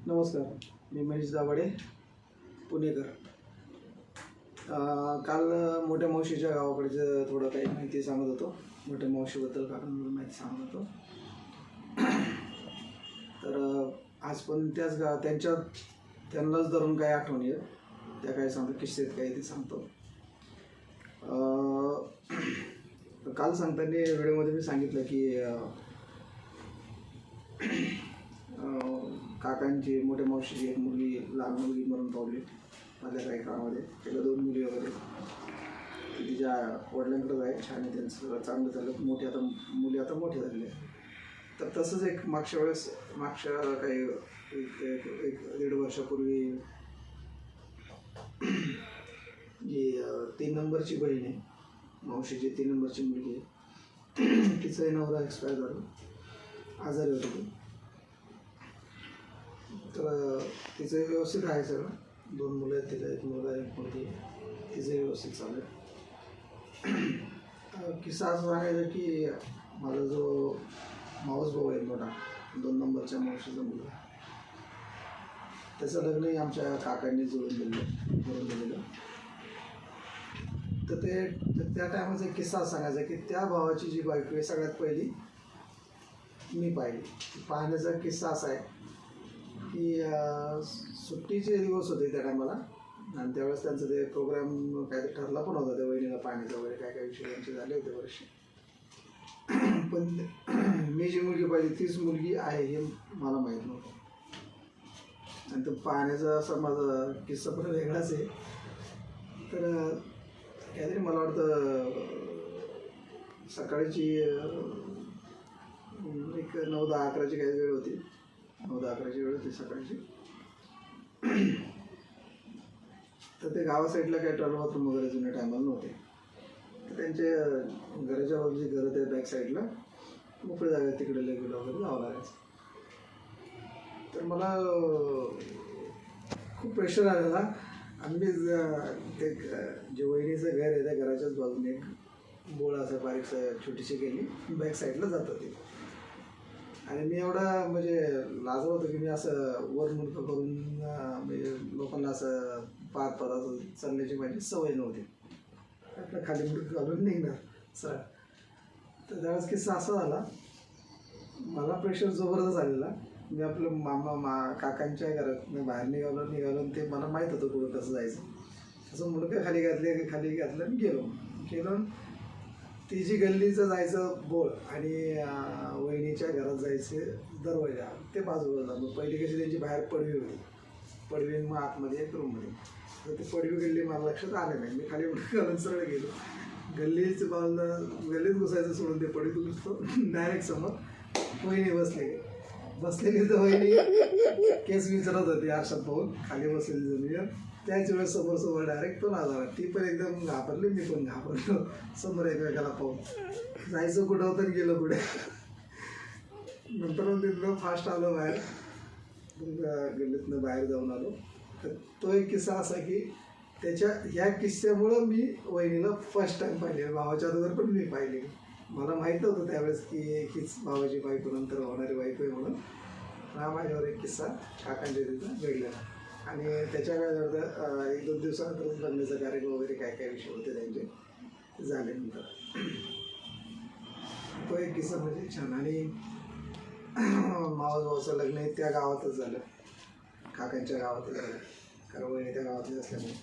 नमस्कार, मी महेश दाभाडे, पुणेकर. काल मोठ्या मावशीच्या गावाकडचं थोडं काही माहिती सांगत होतो. मोठ्या मावशीबद्दल काकांबद्दल माहिती सांगत होतो. तर आज पण त्याच त्यांनाच धरून काही आठवणी आहेत, त्या काही सांगतो, किस्से आहेत काही ते सांगतो. काल सांगताना व्हिडिओमध्ये मी सांगितलं की काकांची मोठ्या मावशीची एक मुलगी, लहान मुलगी मरण पावली माझ्या काही काळामध्ये. त्याला 2 मुली वगैरे. ती तिच्या वडिलांकडे आहे, छान आहे, त्यांचं सगळं चांगलं झालं. मुली आता मोठ्या झालेल्या. तर तसंच एक मागच्या काही एक 1.5 वर्षापूर्वी जी 3 नंबरची बहीण आहे, मावशीची 3 नंबरची मुलगी आहे, तिचाही नवरा एक्सपायर झाला, आजारी होती ती. तर तिचं व्यवस्थित आहे सगळं. 2 मुलं आहेत तिला, 1 मुलगा 1 मुलगी. तिचं व्यवस्थित चालू आहे. किस्सा असं सांगायचं की माझा जो मावस भाऊ आहे मोठा, 2 नंबरच्या मावशीचा मुलगा, त्याचं लग्नही आमच्या काकांनी करून दिलेलं. तर त्या टायमाचा एक किस्सा सांगायचा की त्या भावाची जी बायको आहे सगळ्यात पहिली मी पाहिली. पाहण्याचा किस्सा असा आहे की सुट्टीचे दिवस होते त्या टायमाला, आणि त्यावेळेस त्यांचं ते प्रोग्राम काहीतरी ठरला पण होता, त्या वहिनीला पाहण्याचा वगैरे काय विषय त्यांचे झाले होते वर्षे. पण मी जी मुलगी पाहिली तीच मुलगी आहे हे मला माहीत नव्हतं. आणि तो पाहण्याचा असा माझा किस्सा पण वेगळाच आहे. तर काहीतरी मला वाटतं सकाळची एक 9-10-11ची काही वेळ होती. 9-10-11ची वेळ होती सकाळची. तर ते गावा साईडला काही टॉयलेट बाथरूम वगैरे जुन्या टायमाला नव्हते. तर त्यांच्या घराच्या बाजूची घरं त्या बॅक साईडला मोकळी जागा, तिकडे लेगीला वगैरे जावं लागायचं. तर मला खूप प्रेशर आलेला. आम्ही ते जे वहिनीचं घर आहे त्या घराच्याच बाजूने एक बोळ असं बारीकसं छोटीशी गेली बॅक साईडला जातं ते. आणि मी एवढा म्हणजे लाजत होतो की मी असं वरमुडकं करून म्हणजे लोकांना असं पाहत असं चालण्याची माझी सवय नव्हती. आपलं खाली मुडकं घालून निघणार सरळ. तर त्यावेळेस किस्सा असा झाला, मला प्रेशर जबरदस्त आलेला. मी आपलं काकांच्या घरात बाहेर निघालो ते मला माहीत होतं कुठं कसं जायचं. असं मुडकं खाली घातलं आणि गेलो. ती जी गल्लीचं जायचं बोळ आणि वहिनीच्या घरात जायचे दरवाजा ते बाजूला. मग पहिली कशी त्यांची बाहेर पडवी होती, पडवी मग आतमध्ये एक रूममध्ये. तर ती पडवी गल्ली मला लक्षात आलं नाही. मी खाली मुडकं घालून सरळ गेलो. गल्लीच्या बाजूला गल्लीत घुसायचं सोडून ते पडवीत घुसतो. डायरेक्ट समोर वहिनी बसलेली तर वहिनी केस विचारत होती आरशात पाहून, खाली बसलेली जमिनीवर. त्याच वेळेस समोर डायरेक्ट तो लाजला. ती पण एकदम घाबरली, मी पण घाबरलो. समोर एकमेकाला पाहून जायचं कुठं होतं आणि गेलं कुठे. नंतर मग तिथलं फास्ट आलो बाहेर, गल्लीतनं बाहेर जाऊन आलो. तर तो एक किस्सा असा की ह्या किस्स्यामुळं मी वहिनीला फर्स्ट टाईम पाहिले. भावाच्या अगोदर पण मी पाहिली. मला माहीत नव्हतं त्यावेळेस की हीच भावाची बायको नंतर होणारी बायको आहे म्हणून. हा माझ्यावर एक किस्सा काकांच्या तिथं घडलेला. आणि त्याच्या काय झालं, 1-2 दिवसानंतर लग्नाचा कार्यक्रम वगैरे काय विषय होते त्यांचे झाल्यानंतर. तो एक किस्सा म्हणजे छान. आणि मावस भावाचं लग्न आहे त्या गावातच झालं, काकांच्या गावातच झालं, कारण वहिनी त्या गावातच असल्यामुळे.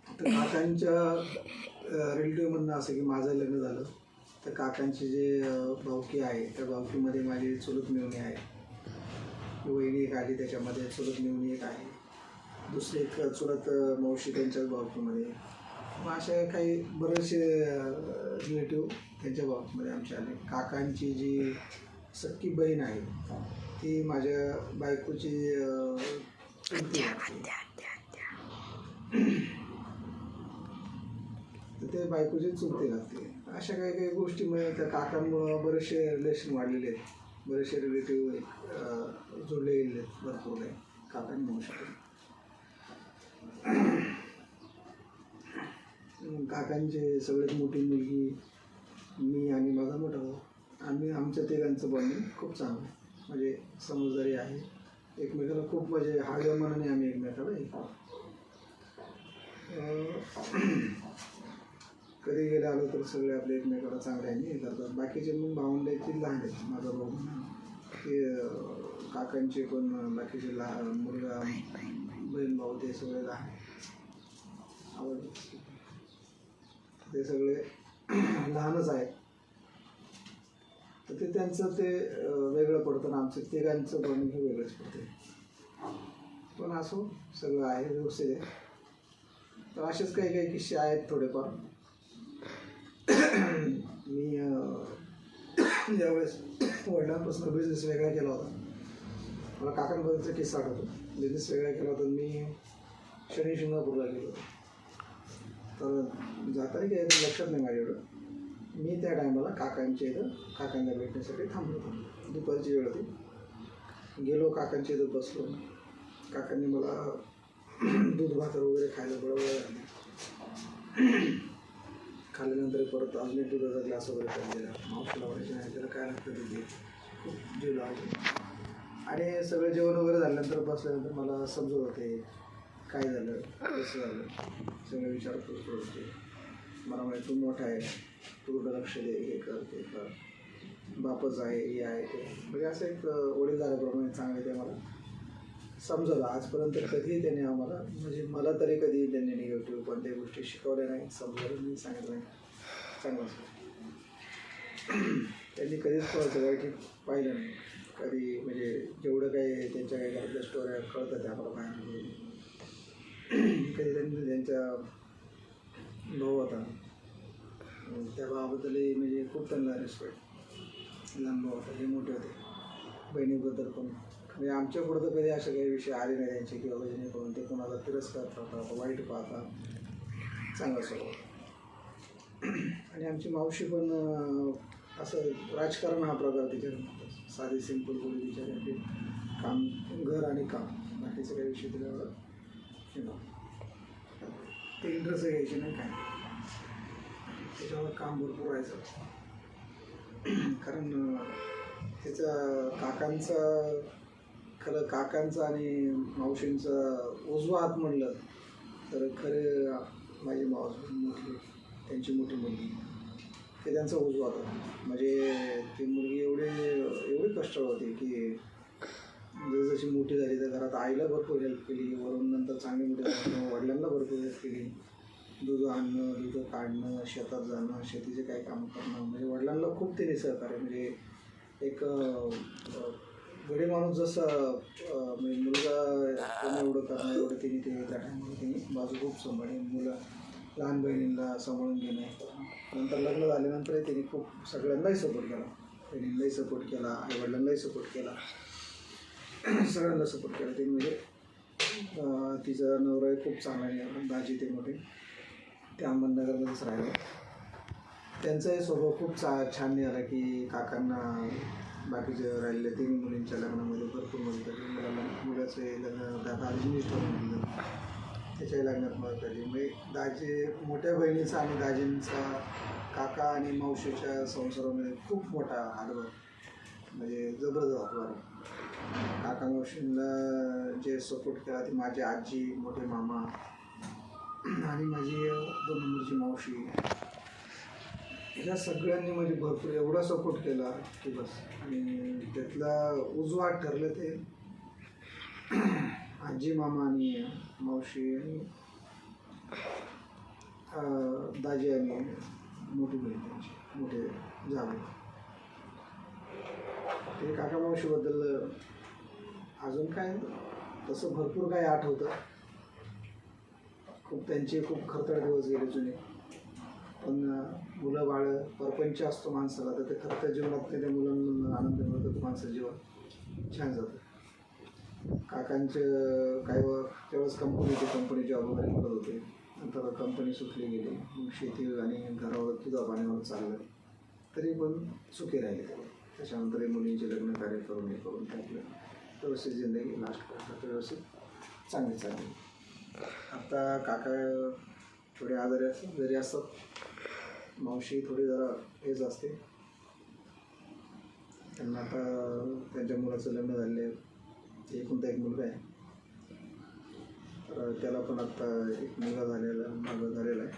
तर काकांच्या रिलेटिव्ह म्हणणं असं की माझं लग्न झालं तर काकांची जे भावकी आहे त्या भावकीमध्ये माझी चुलत मेवणी आहे. वहिनी एक आली, त्याच्यामध्ये चुलत मेवणी एक आहे, दुसरी एक चुलत मावशी त्यांच्याच भावकीमध्ये. मग अशा काही बरेचसे रिलेटिव्ह त्यांच्या भावकीमध्ये आमचे आले. काकांची जी सख्खी बहीण आहे ती माझ्या बायकोची तर ते बायकोची चुलती लागते. अशा काही गोष्टी म्हणजे त्या काकांमुळं बरेचसे रिलेशन वाढलेले आहेत, बरेचसे रिलेटिव्ह जोडले गेलेले आहेत भरपूर काही काकांनी म्हणू शकतो. काकांची सगळ्यात मोठी मुलगी मी आणि माझा मोठा भाऊ, आमच्या तिघांचं बॉन्डिंग खूप चांगलं आहे. म्हणजे समजदारी आहे. एकमेकाला खूप म्हणजे हाव्या मनाने आम्ही एकमेकाला कधी गेले आलो तर सगळे आपले एकमेकाला चांगल्याने हे करतात. बाकीचे मग भावंडाची लहान आहेत. माझा भाऊ ते काकांचे पण बाकीचे लहान मुलगा बहीण भाऊ ते सगळे लहान आवडतात. ते सगळे लहानच आहेत. तर ते त्यांचं ते वेगळं पडतं ना, आमचं तिघांचं पण हे वेगळंच पडते. पण असो सगळं आहे व्यवस्थित आहे. तर असेच काही काही किस्से आहेत थोडेफार. मी ज्यावेळेस वडिलांपासून बिझनेस वेगळा केला होता, मला काकांबद्दलचा किस्सा आठवतो. बिझनेस वेगळा केला होता मी शनी शिंगणापूरला गेलो होतो. तर जाताना काही लक्षात नाही माझ्या एवढं. मी त्या टायमाला काकांच्या इथं काकांना भेटण्यासाठी थांबलो होतो. दुपारची वेळ होती. गेलो काकांच्या इथं बसलो. काकांनी मला दूध भाकर वगैरे खायला बरोबर खाल्ल्यानंतर परत अजून एक दुधाचा ग्लास वगैरे खाल्लेला. मावशीला व्हायचे नाही त्याला काय लागतं ते खूप जीव लावायचे. आणि सगळं जेवण वगैरे झाल्यानंतर बसल्यानंतर मला समजत होते काय झालं कसं झालं सगळं विचारपूस होते. मला माहिती तू मोठा आहे, तू लक्ष दे, हे कर ते कर, बापच आहे हे आहे ते. म्हणजे असं एक वडीलधाऱ्याप्रमाणे चांगले ते मला समजलं. आजपर्यंत कधीही त्याने आम्हाला म्हणजे मला तरी कधी त्यांनी निगेटिव्ह कोणत्याही गोष्टी शिकवल्या नाही, समजवलं नाही, सांगितलं नाही. चांगलं असं त्यांनी कधीच सगळं पाहिलं नाही कधी. म्हणजे जेवढं काही त्यांच्या काही घरातल्या स्टोऱ्या कळतं त्या आम्हाला बाहेर कधी त्यांनी त्यांच्या भाऊ होता त्या भावाबद्दलही म्हणजे खूप त्यांना रिस्पेक्ट. लहान भाऊ होता हे मोठे होते. बहिणीबद्दल पण म्हणजे आमच्या पुढं तर कधी असे काही विषय आले नाही त्यांचे किंवा जेणेकरून ते कोणाला तिरस्कार करतात वाईट पाहतात. चांगला स्वभाव. आणि आमची मावशी पण असं राजकारण हा प्रकार तिच्याकडे साधी सिंपल बोली तिच्याकडे काम घर आणि काम बाकीचं काही विषय तिला ते इंटरेस्ट घ्यायचे नाही काय त्याच्यावर काम भरपूर व्हायचं. कारण त्याचा काकांचा आणि मावशींचा उजवा हात म्हणलं तर खरे माझी मावशी मोठी त्यांची मोठी मुलगी ते त्यांचा उजवा होता. म्हणजे ती मुलगी एवढी कष्टाळू होती की जशी मोठी झाली तर घरात आईला भरपूर हेल्प केली, वरून नंतर चांगली मोठी झाली वडिलांना भरपूर हेल्प केली. दूध आणणं, दूध काढणं, शेतात जाणं, शेतीचे काही काम करणं, म्हणजे वडिलांना खूप तिने सहकार्य. म्हणजे एक गडी माणूस जसं म्हणजे मुलगा एवढं करणं एवढं तिने ते त्या टायमाला तिने बाजू खूप सांभाळली. मुलं लहान बहिणींना सांभाळून घेणं. नंतर लग्न झाल्यानंतरही तिने खूप सगळ्यांनाही सपोर्ट केला. बहिणींनाही सपोर्ट केला, आईवडिलांनाही सपोर्ट केला, सगळ्यांना सपोर्ट केला तिने. म्हणजे तिचा नवराही खूप चांगला आहे. दाजी ते मोठे ते अहमदनगरमध्येच राहिले. त्यांचाही स्वभाव खूप छान निघाला की काकांना बाकीचे राहिलेल्या 3 मुलींच्या लग्नामध्ये भरपूर मदत केली. मुलाचे लग्न दाजींनीच ठरवून दिलं, त्याच्याही लग्नात मदत केली. म्हणजे दाजी मोठ्या बहिणीचा आणि दाजींचा काका आणि मावशीच्या संसारामध्ये खूप मोठा हातभार म्हणजे जबरदस्त हातभार आहे. काका मावशींना जे सपोर्ट केला ते माझी आजी, मोठे मामा आणि माझी 2 नंबरची मावशी ह्या सगळ्यांनी म्हणजे भरपूर एवढा सपोर्ट केला की बस. आणि त्यातला उजवा हात ठरलं ते आजी, मामा आणि मावशी आणि दाजी आणि मोठी बहीण त्यांची मोठे जावे. ते काका मावशीबद्दल अजून काय तसं भरपूर काही आठवतं. खूप त्यांचे खूप खरतर दिवस गेले जुने. पण मुलं बाळ परपंच असतो माणसाला तर ते खरतर जीवनात त्या मुलांना आनंद मिळतो तर माणसाचं जीवन छान जातं. काकांचं काही त्यावेळेस कंपनी जॉब वगैरे करत होते. नंतर कंपनी सुटली गेली. मग शेती आणि घरावर तुझा पाण्यावर चाललं तरी पण सुखी राहिले. त्याच्यानंतर मुलींचे लग्न कार्य करून हे करून ते आपलं व्यवस्थित जिंदगी लास्टपर्यंत व्यवस्थित चांगली चालली. आता काका थोडे आजारी घरी असतात. मावशी थोडी जरा हेच असते. त्यांना आता त्यांच्या मुलाचं लग्न झालेलं आहे. एकुलता एक मुलगा आहे. तर त्याला पण आत्ता एक मुलगा मागं झालेला आहे.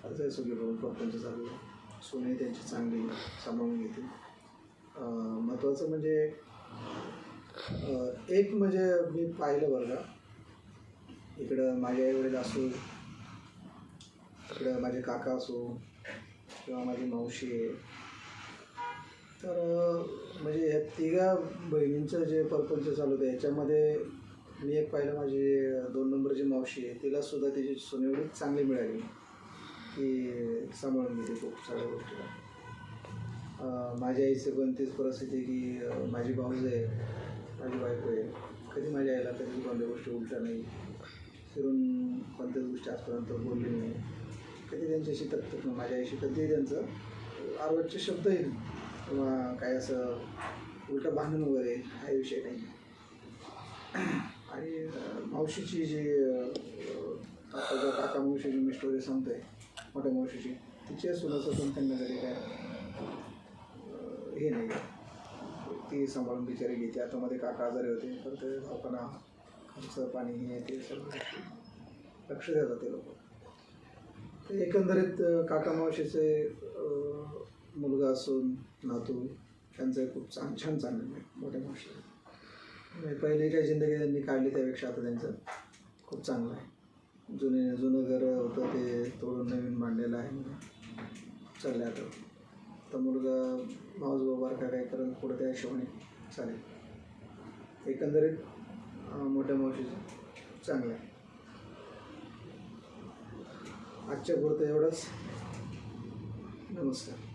आता सगळे भाऊ त्यांचं चालू आहे. सोने त्यांची चांगली सांभाळून घेते. महत्त्वाचं म्हणजे एक म्हणजे मी पाहिलं बरं का, इकडं माझे आईवडील असो, इकडं माझे काका असो किंवा माझी मावशी आहे, तर म्हणजे या तिघा बहिणींचं जे परपंच चालू होतं याच्यामध्ये मी एक पाहिलं, माझी 2 नंबरची मावशी आहे, तिलासुद्धा तिची सोने एवढी चांगली मिळाली की सांभाळून घेते खूप सगळ्या गोष्टीला. माझ्या आईची पण तीच परिस्थिती आहे की माझी भाऊज आहे, माझी बायको आहे, कधी माझ्या आईला कधी कोणत्या गोष्टी उलट्या नाही, फिरून कोणत्याच गोष्टी आजपर्यंत बोलली नाही, कधी त्यांच्याशी तकतक नाही. माझ्या आईशी कधी त्यांचं आरवटचे शब्द येईल किंवा काय असं उलटं भांडण वगैरे हा विषय नाही. आणि मावशीची जी आता काका मावशीची मी स्टोरी सांगतोय, मोठ्या मावशीची, तिच्या सुनाचं पण त्यांना कधी काय हे नाही, ती सांभाळून बिचारी घेते. आता मध्ये काका आजारी होते, तर ते दवाखाना खर्च पाणी हे ते सगळं लक्ष देतात ते लोक. ते एकंदरीत काका मावशीचे मुलगा असून नातू त्यांचं खूप छान चाललं आहे मोठ्या मावशी. पहिले काय जिंदगी त्यांनी काढली त्यापेक्षा आता त्यांचं खूप चांगलं आहे. जुनं घर होतं ते तोडून नवीन मांडलेलं आहे, चाललं आता. तर मुलगा मावस बारका काय करेल पुढं त्या हिशोबाने चालेल. एकंदरीत मोठ्या मावशीचं चांगलं आहे. आजच्या पुरतं एवढंच. नमस्कार.